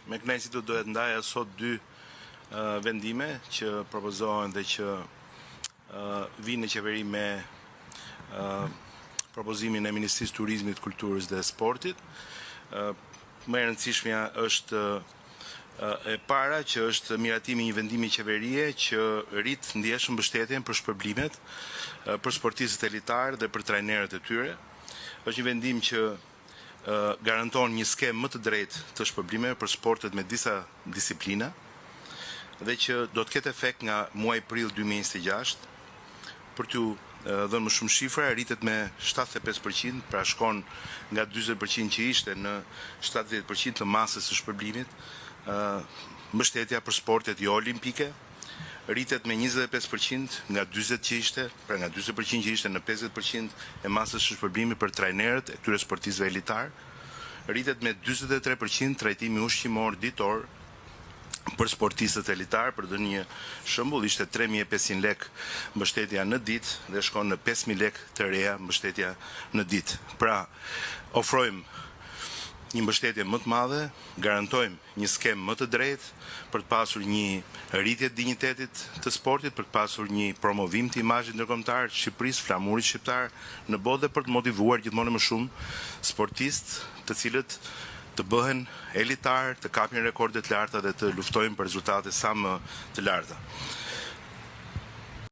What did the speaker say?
Me kënaqësi do dohet ndaja sot dy vendime që propozohen dhe që vinë në qeveri me propozimin e Ministrisë Turizmit, Kulturës dhe Sportit. Më e rëndësishmja është e para që është miratimi një vendimi qeverie që rrit ndjeshëm mbështetjen për shpërblimet, për sportistët elitarë dhe për trajnerët e tyre. Është një vendim që garanton një skemë më të drejtë të shpërblimeve për sportet me disa disiplina dhe që do të ketë efekt nga muaji prill 2026. Për t'ju dhënë më shumë shifra, rritet me 75%, pra shkon nga 40% që ishte në 70% të masës së shpërblimit, mbështetja për sportet jo olimpike, rritet me 25% nga 40% që ishte, pra nga 40% që ishte në 50% e masës së shpërblimit për trajnerët e këtyre sportistëve elitar, rritet me 43% trajtimi ushqimor ditor për sportistët elitar. Për të një shembull, ishte 3.500 lek mbështetja në ditë dhe shkon në 5.000 lek të reja mbështetja në ditë. Pra, ofrojmë një mbështetje më të madhe, garantojmë një skemë më të drejtë për të pasur një rritje të dinjitetit të sportit, për të pasur një promovim të imazhit ndërkombëtar të Shqipërisë, flamurit shqiptar në botë dhe për të motivuar gjithmonë më shumë sportistë të cilët të bëhen elitar, të kapin rekorde të larta dhe të luftojnë për rezultate sa më të larta.